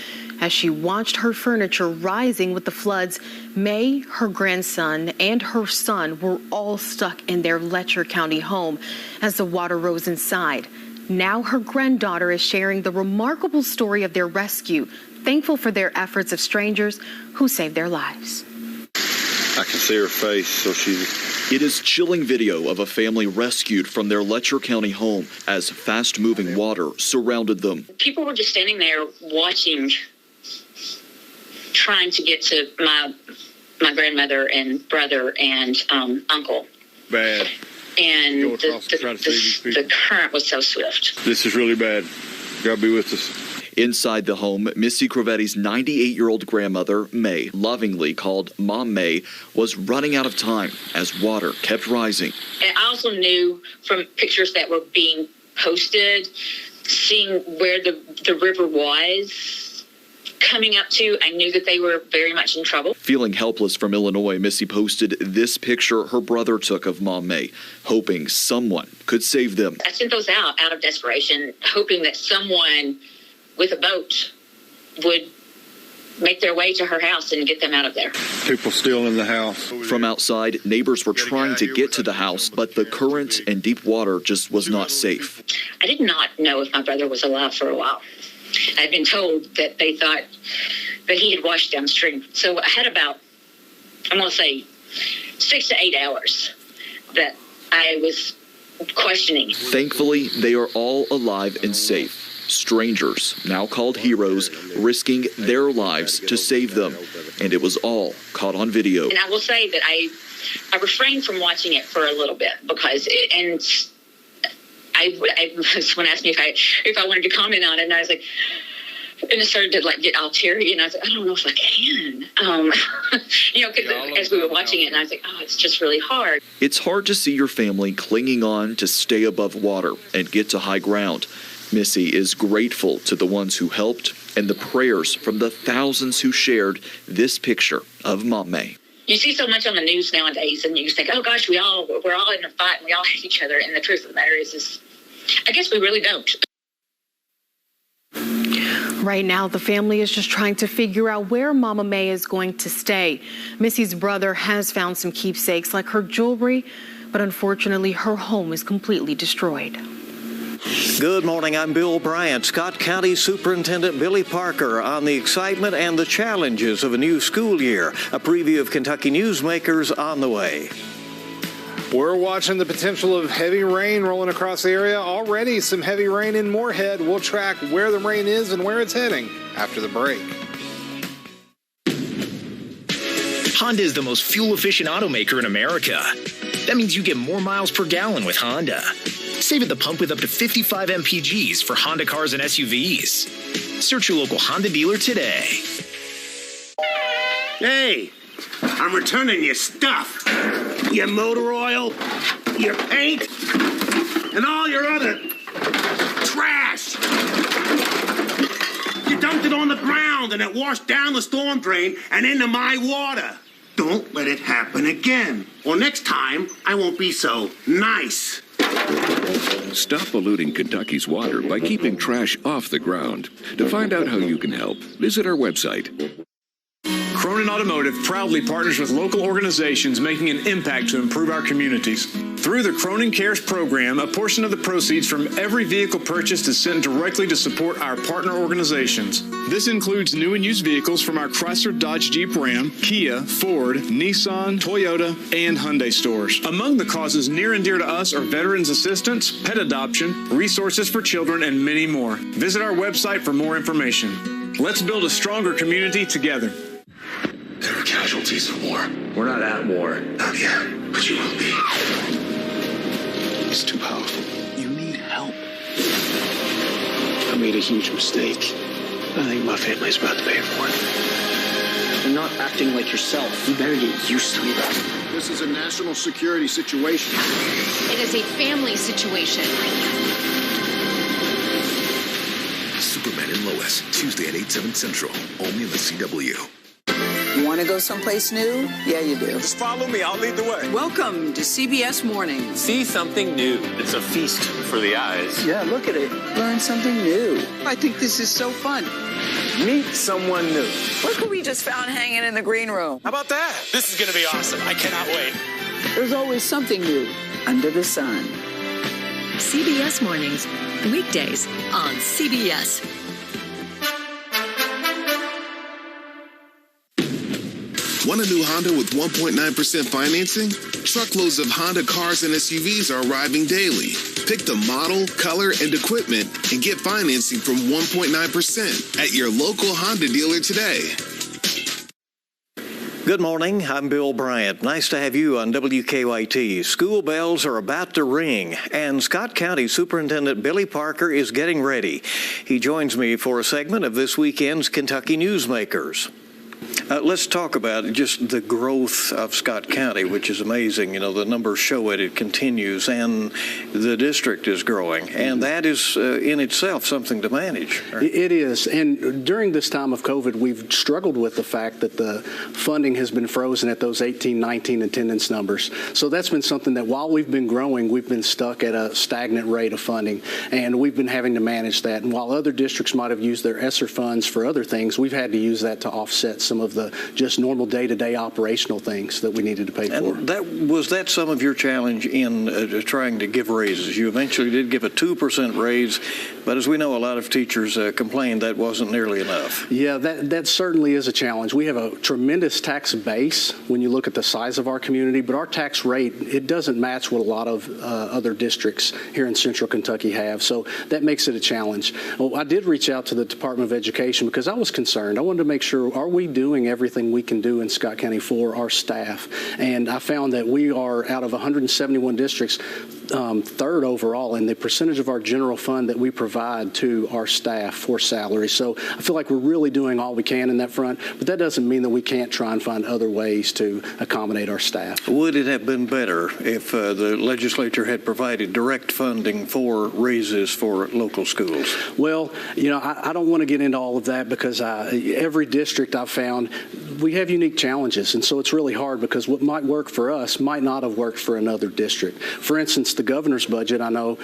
As she watched her furniture rising with the floods, May, her grandson, and her son were all stuck in their Letcher County home as the water rose inside. Now her granddaughter is sharing the remarkable story of their rescue, thankful for their efforts of strangers who saved their lives. I can see her face, so It is chilling video of a family rescued from their Letcher County home as fast-moving water surrounded them. People were just standing there watching, trying to get to my grandmother and brother and uncle. Bad. And the current was so swift. This is really bad. God be with us. Inside the home, Missy Crovetti's 98-year-old grandmother, May, lovingly called Mom May, was running out of time as water kept rising. And I also knew from pictures that were being posted, seeing where the river was coming up to, I knew that they were very much in trouble. Feeling helpless from Illinois, Missy posted this picture her brother took of Mom May, hoping someone could save them. I sent those out of desperation, hoping that someone with a boat would make their way to her house and get them out of there. People still in the house. From outside, neighbors were trying to get to the house, but the current and deep water just was not safe. I did not know if my brother was alive for a while. I'd been told that they thought that he had washed downstream. So I had about, I'm going to say, 6 to 8 hours that I was questioning. Thankfully, they are all alive and safe. Strangers, now called heroes, risking their lives to save them. And it was all caught on video. And I will say that I refrained from watching it for a little bit because someone asked me if I wanted to comment on it, and I was like, and it started to like get all teary, and I was like, I don't know if I can, as we were watching it, and I was like, oh, it's just really hard. It's hard to see your family clinging on to stay above water and get to high ground. Missy is grateful to the ones who helped and the prayers from the thousands who shared this picture of Mom May. You see so much on the news nowadays, and you think, oh gosh, we're all in a fight, and we all hate each other, and the truth of the matter is I guess we really don't. Right now, the family is just trying to figure out where Mama May is going to stay. Missy's brother has found some keepsakes like her jewelry, but unfortunately, her home is completely destroyed. Good morning, I'm Bill Bryant. Scott County Superintendent Billy Parker on the excitement and the challenges of a new school year. A preview of Kentucky Newsmakers on the way. We're watching the potential of heavy rain rolling across the area. Already some heavy rain in Moorhead. We'll track where the rain is and where it's heading after the break. Honda is the most fuel-efficient automaker in America. That means you get more miles per gallon with Honda. Save at the pump with up to 55 mpgs for Honda cars and SUVs. Search your local Honda dealer today. Hey, I'm returning your stuff. Your motor oil, your paint, and all your other trash. You dumped it on the ground and it washed down the storm drain and into my water. Don't let it happen again. Or next time, I won't be so nice. Stop polluting Kentucky's water by keeping trash off the ground. To find out how you can help, visit our website. Cronin Automotive proudly partners with local organizations making an impact to improve our communities. Through the Cronin Cares program, a portion of the proceeds from every vehicle purchased is sent directly to support our partner organizations. This includes new and used vehicles from our Chrysler, Dodge, Jeep, Ram, Kia, Ford, Nissan, Toyota, and Hyundai stores. Among the causes near and dear to us are veterans assistance, pet adoption, resources for children, and many more. Visit our website for more information. Let's build a stronger community together. There are casualties of war. We're not at war. Not yet, but you will be. It's too powerful. You need help. I made a huge mistake. I think my family's about to pay for it. You're not acting like yourself. You better get used to it. This is a national security situation. It is a family situation. Superman and Lois, Tuesday at 8, 7 Central, only on the CW. Want to go someplace new? Yeah, you do. Just follow me. I'll lead the way. Welcome to CBS Mornings. See something new. It's a feast for the eyes. Yeah, look at it. Learn something new. I think this is so fun. Meet someone new. Look who we just found hanging in the green room. How about that? This is going to be awesome. I cannot wait. There's always something new under the sun. CBS Mornings, weekdays on CBS. Want a new Honda with 1.9% financing? Truckloads of Honda cars and SUVs are arriving daily. Pick the model, color, and equipment and get financing from 1.9% at your local Honda dealer today. Good morning, I'm Bill Bryant. Nice to have you on WKYT. School bells are about to ring, and Scott County Superintendent Billy Parker is getting ready. He joins me for a segment of this weekend's Kentucky Newsmakers. Let's talk about just the growth of Scott County, which is amazing. You know, the numbers show it. It continues, and the district is growing. And that is, in itself, something to manage. Right? It is. And during this time of COVID, we've struggled with the fact that the funding has been frozen at those 18-19 attendance numbers. So that's been something that while we've been growing, we've been stuck at a stagnant rate of funding. And we've been having to manage that. And while other districts might have used their ESSER funds for other things, we've had to use that to offset some of the just normal day-to-day operational things that we needed to pay for. Was that some of your challenge in trying to give raises? You eventually did give a 2% raise, but as we know, a lot of teachers complained that wasn't nearly enough. Yeah, that certainly is a challenge. We have a tremendous tax base when you look at the size of our community, but our tax rate, it doesn't match what a lot of other districts here in central Kentucky have, so that makes it a challenge. Well, I did reach out to the Department of Education because I was concerned. I wanted to make sure, are we doing doing everything we can do in Scott County for our staff. And I found that we are, out of 171 districts, third overall in the percentage of our general fund that we provide to our staff for salaries. So I feel like we're really doing all we can in that front, but that doesn't mean that we can't try and find other ways to accommodate our staff. Would it have been better if the legislature had provided direct funding for raises for local schools? Well, I don't want to get into all of that because every district I've found, we have unique challenges, and so it's really hard because what might work for us might not have worked for another district. For instance, the governor's budget, I know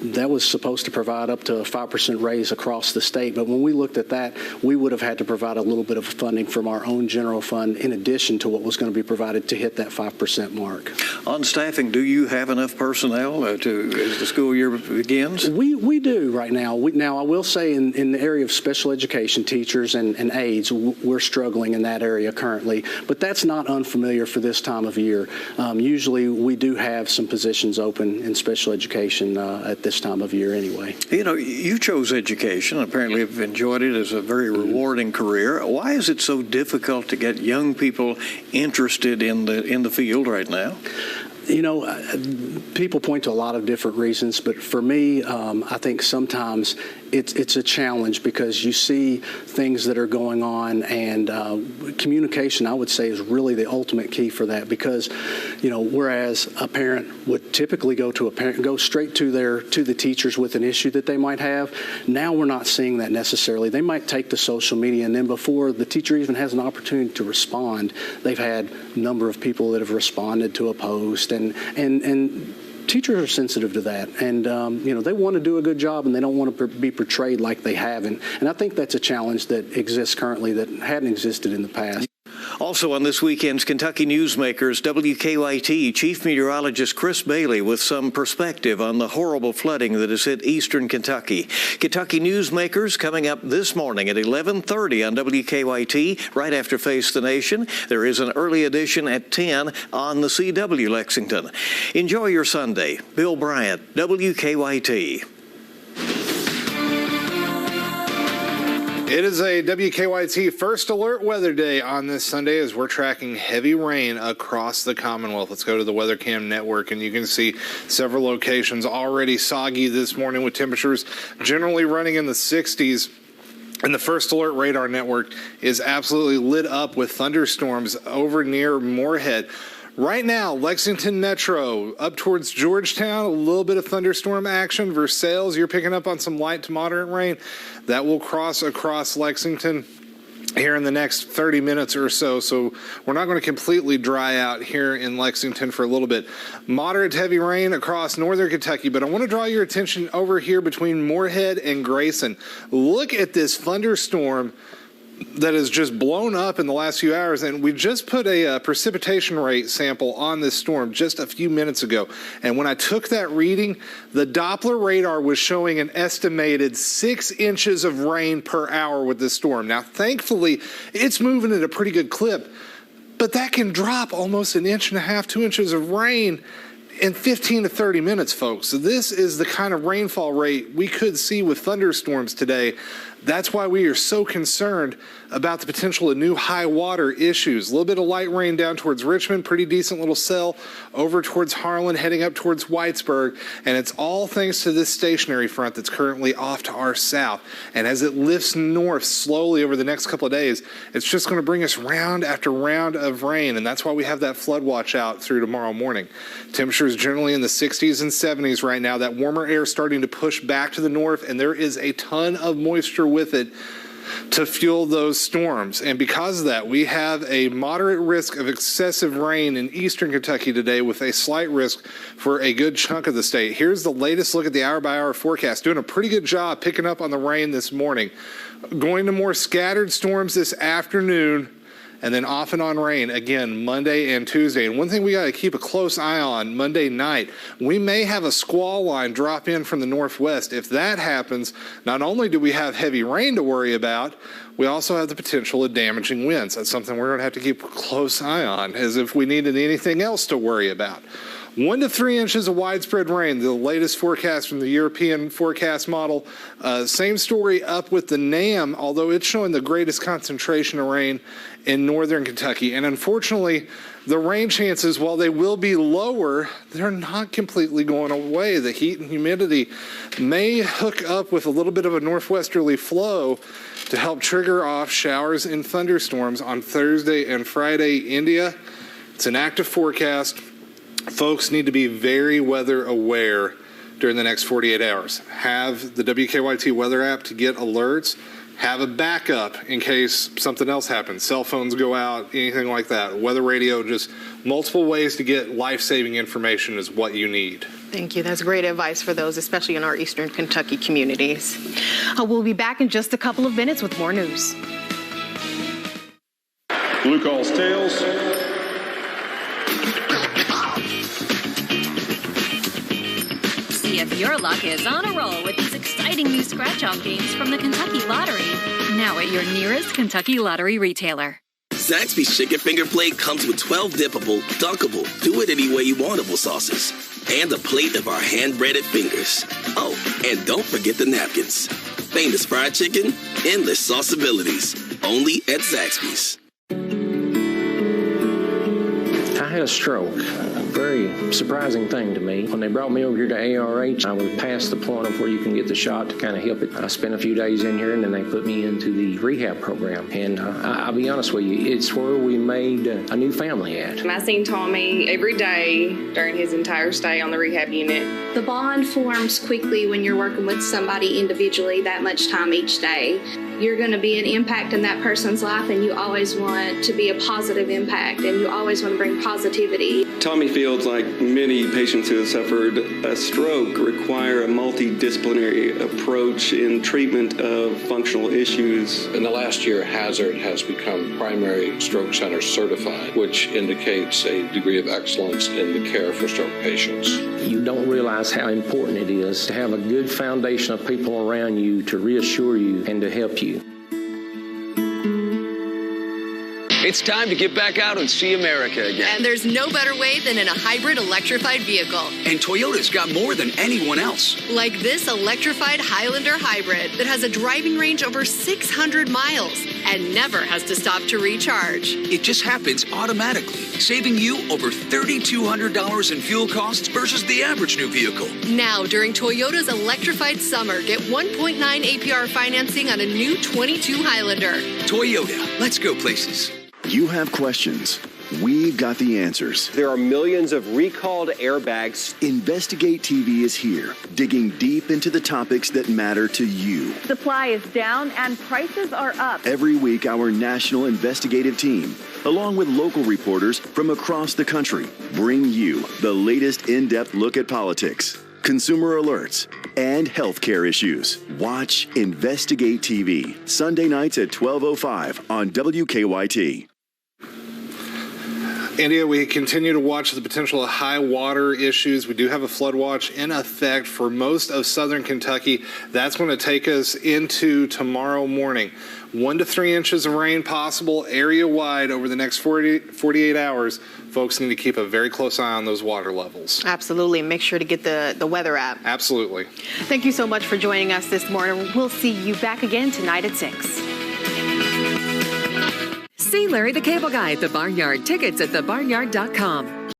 that was supposed to provide up to a 5% raise across the state, but when we looked at that, we would have had to provide a little bit of funding from our own general fund in addition to what was going to be provided to hit that 5% mark. On staffing, do you have enough personnel as the school year begins? We do right now. Now, I will say in the area of special education teachers and aides, we're struggling in that area currently, but that's not unfamiliar for this time of year. Usually we do have some positions open in special education at this time of year anyway. You chose education, apparently have enjoyed it as a very rewarding career. Why is it so difficult to get young people interested in the field right now? People point to a lot of different reasons, but for me, I think sometimes it's a challenge because you see things that are going on, and communication, I would say, is really the ultimate key for that because, whereas a parent would typically go straight to the teachers with an issue that they might have, now we're not seeing that necessarily. They might take to social media, and then before the teacher even has an opportunity to respond, they've had a number of people that have responded to a post, and teachers are sensitive to that, and they want to do a good job, and they don't want to be portrayed like they haven't. And I think that's a challenge that exists currently that hadn't existed in the past. Also on this weekend's Kentucky Newsmakers, WKYT Chief Meteorologist Chris Bailey with some perspective on the horrible flooding that has hit eastern Kentucky. Kentucky Newsmakers coming up this morning at 11:30 on WKYT, right after Face the Nation. There is an early edition at 10 on the CW Lexington. Enjoy your Sunday. Bill Bryant, WKYT. It is a WKYT First Alert Weather Day on this Sunday as we're tracking heavy rain across the Commonwealth. Let's go to the WeatherCam network, and you can see several locations already soggy this morning with temperatures generally running in the 60s. And the First Alert Radar network is absolutely lit up with thunderstorms over near Moorhead. Right now, Lexington Metro up towards Georgetown, a little bit of thunderstorm action. Versailles, you're picking up on some light to moderate rain. That will cross across Lexington here in the next 30 minutes or so. So we're not going to completely dry out here in Lexington for a little bit. Moderate to heavy rain across northern Kentucky, but I want to draw your attention over here between Moorhead and Grayson. Look at this thunderstorm that has just blown up in the last few hours, and we just put a precipitation rate sample on this storm just a few minutes ago, and when I took that reading, the Doppler radar was showing an estimated 6 inches of rain per hour with this storm. Now, thankfully, it's moving at a pretty good clip, but that can drop almost 1.5 inches, 2 inches of rain in 15 to 30 minutes, folks. So this is the kind of rainfall rate we could see with thunderstorms today. That's why we are so concerned about the potential of new high water issues. A little bit of light rain down towards Richmond, pretty decent little cell over towards Harlan, heading up towards Whitesburg, and it's all thanks to this stationary front that's currently off to our south. And as it lifts north slowly over the next couple of days, it's just going to bring us round after round of rain, and that's why we have that flood watch out through tomorrow morning. Temperatures generally in the 60s and 70s right now. That warmer air starting to push back to the north, and there is a ton of moisture with it to fuel those storms. And because of that, we have a moderate risk of excessive rain in eastern Kentucky today with a slight risk for a good chunk of the state. Here's the latest look at the hour-by-hour forecast. Doing a pretty good job picking up on the rain this morning. Going to more scattered storms this afternoon, and then off and on rain again Monday and Tuesday. And one thing we got to keep a close eye on Monday night, we may have a squall line drop in from the northwest. If that happens, not only do we have heavy rain to worry about, we also have the potential of damaging winds. That's something we're going to have to keep a close eye on, as if we needed anything else to worry about. 1 to 3 inches of widespread rain, the latest forecast from the European forecast model. Same story up with the NAM, although it's showing the greatest concentration of rain in northern Kentucky. And unfortunately, the rain chances, while they will be lower, they're not completely going away. The heat and humidity may hook up with a little bit of a northwesterly flow to help trigger off showers and thunderstorms on Thursday and Friday. India, it's an active forecast. Folks need to be very weather aware during the next 48 hours. Have the WKYT weather app to get alerts. Have a backup in case something else happens. Cell phones go out, anything like that. Weather radio, just multiple ways to get life-saving information is what you need. Thank you. That's great advice for those, especially in our eastern Kentucky communities. We'll be back in just a couple of minutes with more news. Blue calls tails. See if your luck is on a roll with these exciting new scratch-off games from the Kentucky Lottery. Now at your nearest Kentucky Lottery retailer. Zaxby's Chicken Finger Plate comes with 12 dippable, dunkable, do-it-any-way-you-wantable sauces. And a plate of our hand-breaded fingers. Oh, and don't forget the napkins. Famous fried chicken, endless sauceabilities. Only at Zaxby's. I had a stroke. A very surprising thing to me. When they brought me over here to ARH, I was past the point of where you can get the shot to kind of help it. I spent a few days in here, and then they put me into the rehab program. And I'll be honest with you, it's where we made a new family at. I seen Tommy every day during his entire stay on the rehab unit. The bond forms quickly when you're working with somebody individually that much time each day. You're going to be an impact in that person's life, and you always want to be a positive impact, and you always want to bring positivity. Tommy feels like many patients who have suffered a stroke require a multidisciplinary approach in treatment of functional issues. In the last year, Hazard has become primary stroke center certified, which indicates a degree of excellence in the care for stroke patients. You don't realize how important it is to have a good foundation of people around you to reassure you and to help you. It's time to get back out and see America again. And there's no better way than in a hybrid electrified vehicle. And Toyota's got more than anyone else. Like this electrified Highlander hybrid that has a driving range over 600 miles and never has to stop to recharge. It just happens automatically, saving you over $3,200 in fuel costs versus the average new vehicle. Now, during Toyota's electrified summer, get 1.9 APR financing on a new 22 Highlander. Toyota, let's go places. You have questions. We've got the answers. There are millions of recalled airbags. Investigate TV is here, digging deep into the topics that matter to you. Supply is down and prices are up. Every week, our national investigative team, along with local reporters from across the country, bring you the latest in-depth look at politics, consumer alerts, and healthcare issues. Watch Investigate TV, Sunday nights at 12:05 on WKYT. India, we continue to watch the potential of high water issues. We do have a flood watch in effect for most of southern Kentucky. That's going to take us into tomorrow morning. 1 to 3 inches of rain possible area-wide over the next 48 hours. Folks need to keep a very close eye on those water levels. Absolutely. Make sure to get the weather app. Absolutely. Thank you so much for joining us this morning. We'll see you back again tonight at 6. See Larry the Cable Guy at the Barnyard. Tickets at thebarnyard.com.